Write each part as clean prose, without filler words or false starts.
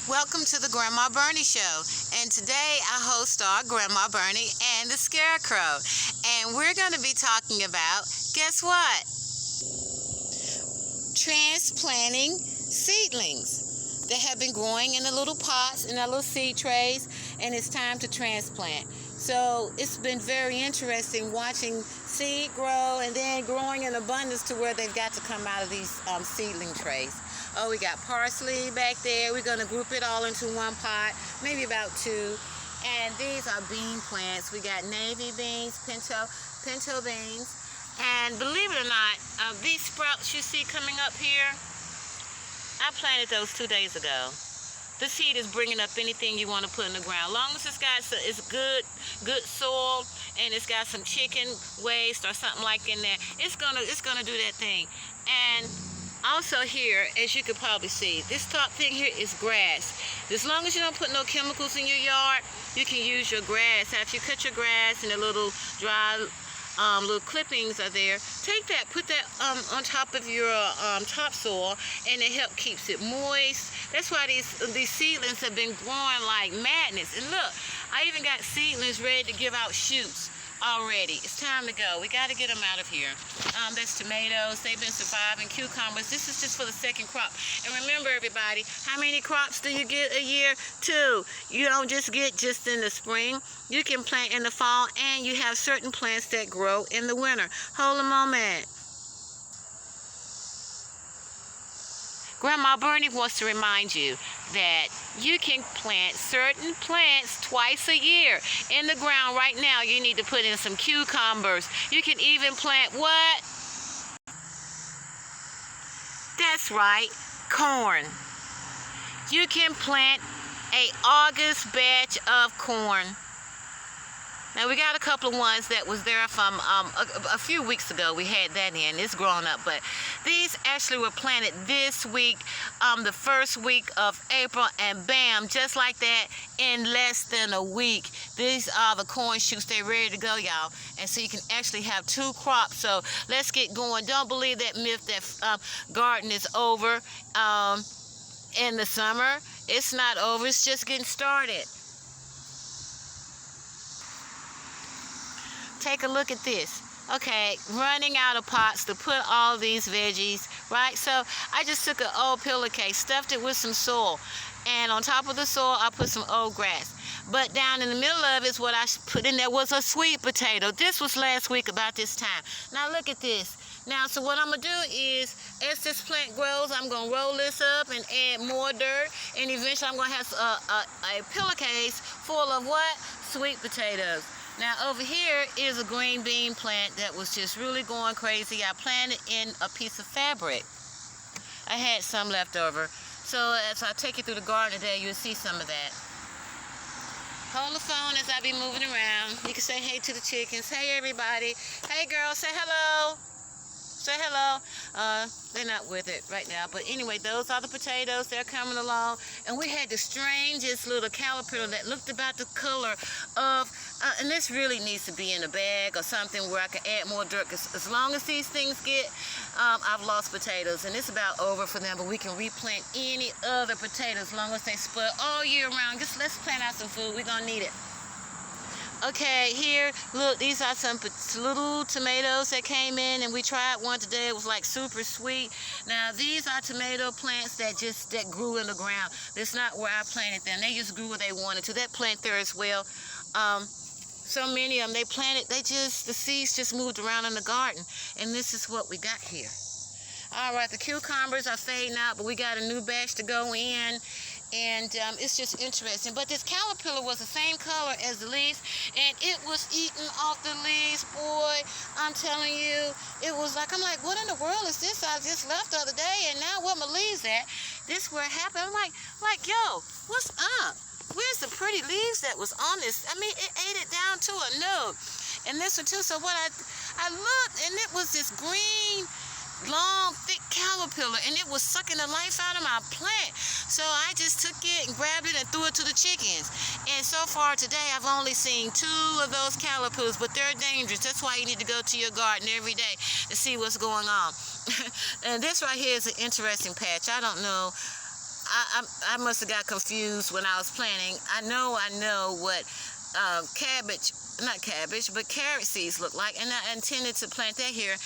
Welcome to the Grandma Bernie Show, and today I host our Grandma Bernie and the Scarecrow, and we're going to be talking about, guess what? Transplanting seedlings that have been growing in the little pots, in our little seed trays, and it's time to transplant. So it's been very interesting watching seed grow and then growing in abundance to where they've got to come out of these seedling trays. Oh, we got parsley back there. We're going to group it all into one pot, maybe about two. And these are bean plants. We got navy beans, pinto beans. And believe it or not, these sprouts you see coming up here, I planted those 2 days ago. This seed is bringing up anything you want to put in the ground. As long as it's good soil and it's got some chicken waste or something like in there, it's gonna do that thing. And also here, as you can probably see, this top thing here is grass. As long as you don't put no chemicals in your yard, you can use your grass. After you cut your grass and the little dry little clippings are there, take that, put that on top of your topsoil, and it helps keeps it moist. That's why these seedlings have been growing like madness. And look, I even got seedlings ready to give out shoots already. It's time to go. We got to get them out of here. That's tomatoes. They've been surviving. Cucumbers. This is just for the second crop. And remember, everybody, how many crops do you get a year? 2. You don't just get just in the spring. You can plant in the fall, and you have certain plants that grow in the winter. Hold a moment. Grandma Bernie wants to remind you that you can plant certain plants twice a year in the ground. Right now, you need to put in some cucumbers. You can even plant what? That's right, corn. You can plant an August batch of corn. Now, we got a couple of ones that was there from a few weeks ago. We had that in. It's grown up. But these actually were planted this week, the first week of April. And bam, just like that, in less than a week. These are the corn shoots. They're ready to go, y'all. And so you can actually have 2 crops. So let's get going. Don't believe that myth that garden is over in the summer. It's not over. It's just getting started. Take a look at this. Okay, running out of pots to put all these veggies, right? So I just took an old pillowcase, stuffed it with some soil, and on top of the soil, I put some old grass. But down in the middle of it, what I put in there was a sweet potato. This was last week about this time. Now look at this. Now, so what I'm going to do is, as this plant grows, I'm going to roll this up and add more dirt, and eventually I'm going to have a pillowcase full of what? Sweet potatoes. Now over here is a green bean plant that was just really going crazy. I planted in a piece of fabric. I had some left over. So as I take you through the garden today, you'll see some of that. Hold the phone as I be moving around. You can say hey to the chickens. Hey everybody. Hey girls, say hello. Say hello. They're not with it right now. But anyway, those are the potatoes. They're coming along. And we had the strangest little caterpillar that looked about the color of, and this really needs to be in a bag or something where I can add more dirt. Because as long as these things get, I've lost potatoes. And it's about over for them. But we can replant any other potatoes as long as they split all year round. Just let's plant out some food. We're going to need it. Okay, here, look, these are some little tomatoes that came in, and we tried one today. It was like super sweet. Now, these are tomato plants that grew in the ground. That's not where I planted them. They just grew where they wanted to. That plant there as well. So many of them, the seeds just moved around in the garden, and this is what we got here. All right, the cucumbers are fading out, but we got a new batch to go in, and it's just interesting. But this caterpillar was the same color as the leaves, and it was eating off the leaves. Boy, I'm telling you, it was like, I'm like, what in the world is this I just left the other day, and now where my leaves at? This where it happened. I'm like, yo, what's up? Where's the pretty leaves that was on this? I mean, it ate it down to a nub. And this one too, so what I looked, and it was this green, long, thick caterpillar, and it was sucking the life out of my plant. So I just took it and grabbed it and threw it to the chickens. And so far today, I've only seen 2 of those caterpillars, but they're dangerous. That's why you need to go to your garden every day to see what's going on. And this right here is an interesting patch. I don't know I must have got confused when I was planting. I know what cabbage, not cabbage, but carrot seeds look like, and I intended to plant that here.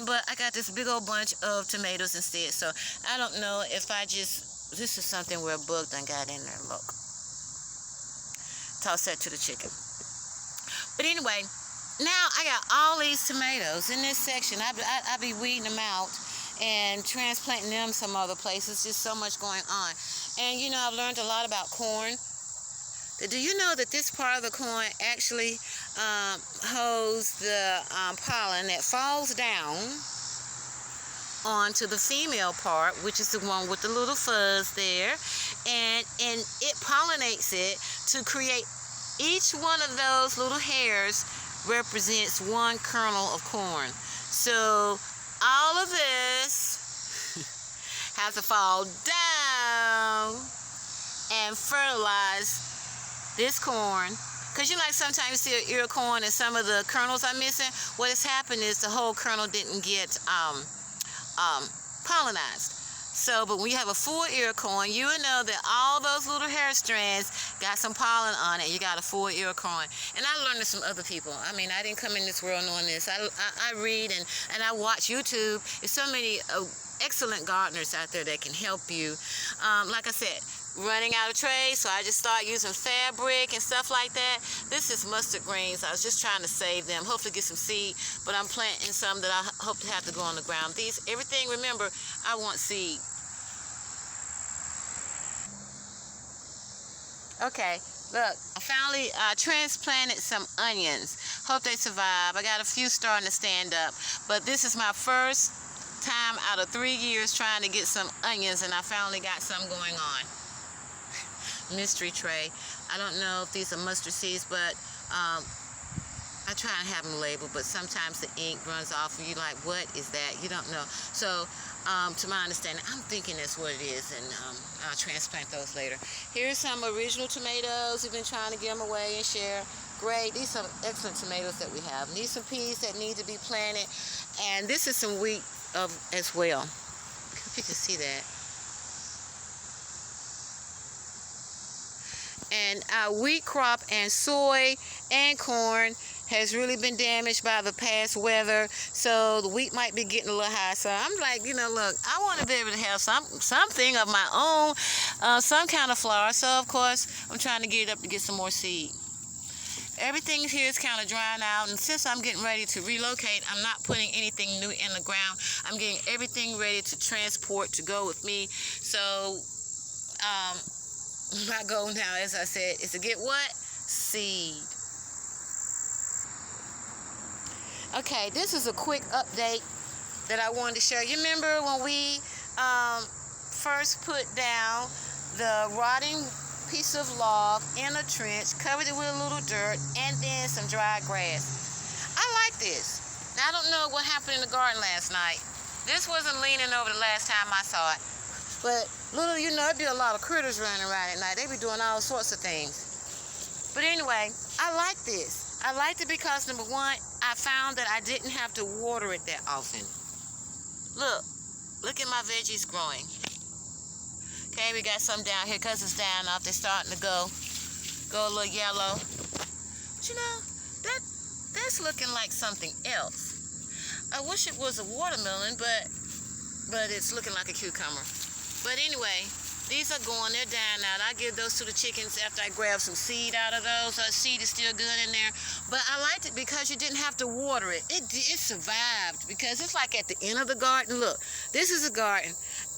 But I got this big old bunch of tomatoes instead. So I don't know if I just, this is something where a bug done got in there. Look, toss that to the chicken. But anyway, now I got all these tomatoes in this section. I be weeding them out and transplanting them some other places. Just so much going on. And you know, I've learned a lot about corn. Do you know that this part of the corn actually holds the pollen that falls down onto the female part, which is the one with the little fuzz there, and it pollinates it to create, each one of those little hairs represents one kernel of corn. So all of this has to fall down and fertilize this corn. Because you like sometimes you see an ear of corn and some of the kernels are missing. What has happened is the whole kernel didn't get pollinized. So, but when you have a full ear of corn, you will know that all those little hair strands got some pollen on it. You got a full ear of corn. And I learned this from other people. I mean, I didn't come in this world knowing this. I read and I watch YouTube. There's so many excellent gardeners out there that can help you. Like I said, running out of trays, so I just start using fabric and stuff like that. This is mustard greens. I was just trying to save them, hopefully get some seed, but I'm planting some that I hope to have to go on the ground. These, everything, remember, I want seed. Okay, look, I finally transplanted some onions. Hope they survive. I got a few starting to stand up, but this is my first time out of 3 years trying to get some onions, and I finally got some going on. Mystery tray. I don't know if these are mustard seeds, but I try and have them labeled, but sometimes the ink runs off and you're like, what is that? You don't know. So to my understanding, I'm thinking that's what it is, and I'll transplant those later. Here's some original tomatoes. We've been trying to give them away and share. Great. These are excellent tomatoes that we have. And these some peas that need to be planted, and this is some wheat as well. I hope you can see that. And wheat crop and soy and corn has really been damaged by the past weather, so the wheat might be getting a little high. So I'm like, you know, look, I want to be able to have something of my own, some kind of flour. So of course I'm trying to get it up to get some more seed. Everything here is kind of drying out, and since I'm getting ready to relocate, I'm not putting anything new in the ground. I'm getting everything ready to transport to go with me. So my goal now, as I said, is to get what? Seed. Okay, this is a quick update that I wanted to share. You remember when we first put down the rotting piece of log in a trench, covered it with a little dirt, and then some dry grass? I like this. Now, I don't know what happened in the garden last night. This wasn't leaning over the last time I saw it. But little, you know, it'd be a lot of critters running around at night. They be doing all sorts of things. But anyway, I like this. I liked it because, number one, I found that I didn't have to water it that often. Look at my veggies growing. Okay, we got some down here because it's down off. They're starting to go a little yellow. But you know, that's looking like something else. I wish it was a watermelon, but it's looking like a cucumber. But anyway, these are going, they're down now. I give those to the chickens after I grab some seed out of those. Seed is still good in there. But I liked it because you didn't have to water it. It survived because it's like at the end of the garden. Look, this is a garden.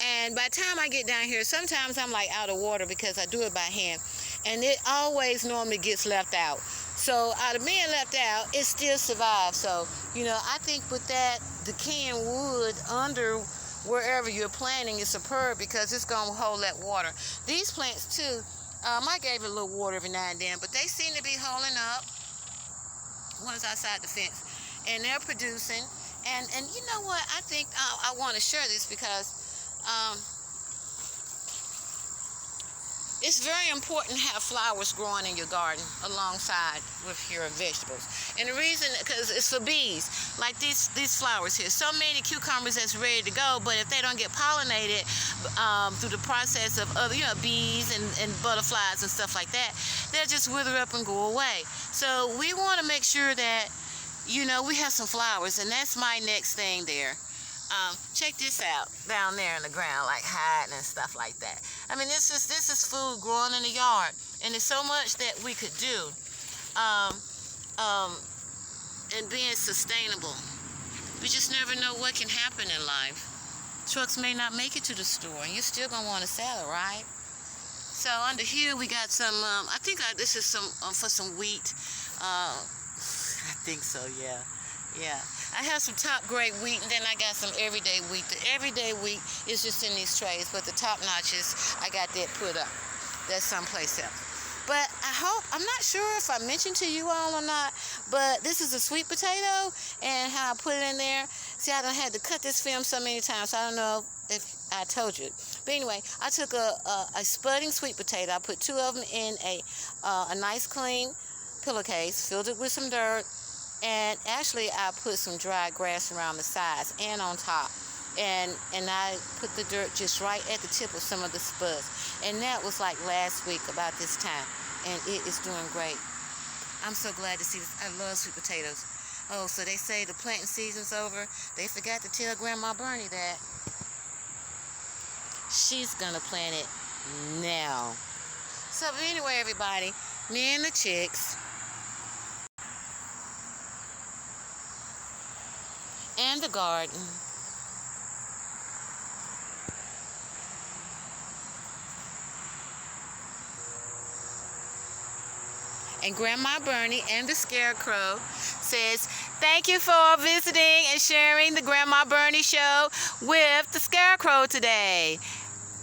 And by the time I get down here, sometimes I'm like out of water because I do it by hand. And it always normally gets left out. So out of being left out, it still survives. So, you know, I think with that, decaying wood under wherever you're planting is superb because it's going to hold that water. These plants too, I gave it a little water every now and then, but they seem to be holding up. One's outside the fence, and they're producing. And you know what? I think I want to share this because it's very important to have flowers growing in your garden alongside with your vegetables. And the reason, because it's for bees, like these flowers here. So many cucumbers that's ready to go, but if they don't get pollinated through the process of other, bees and butterflies and stuff like that, they'll just wither up and go away. So we want to make sure that, we have some flowers, and that's my next thing there. Check this out down there in the ground, like hiding and stuff like that. I mean, this is food growing in the yard, and there's so much that we could do, and being sustainable. We just never know what can happen in life. Trucks may not make it to the store, and you're still gonna want to sell it, right? So under here we got some. I think this is some for some wheat. I think so. Yeah. Yeah, I have some top grade wheat, and then I got some everyday wheat. The everyday wheat is just in these trays, but the top notches, I got that put up. That's someplace else. But I'm not sure if I mentioned to you all or not, but this is a sweet potato, and how I put it in there. See, I done had to cut this film so many times, so I don't know if I told you. But anyway, I took a spudding sweet potato. I put 2 of them in a nice clean pillowcase, filled it with some dirt. And actually, I put some dry grass around the sides and on top. And I put the dirt just right at the tip of some of the spuds. And that was like last week about this time. And it is doing great. I'm so glad to see this. I love sweet potatoes. Oh, so they say the planting season's over. They forgot to tell Grandma Bernie that she's going to plant it now. So anyway, everybody, me and the chicks and the garden. And Grandma Bernie and the Scarecrow says, thank you for visiting and sharing the Grandma Bernie show with the Scarecrow today.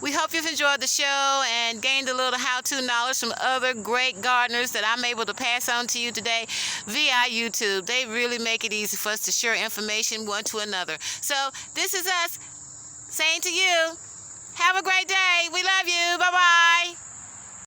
We hope you've enjoyed the show and gained a little how-to knowledge from other great gardeners that I'm able to pass on to you today via YouTube. They really make it easy for us to share information one to another. So this is us saying to you, have a great day. We love you. Bye-bye.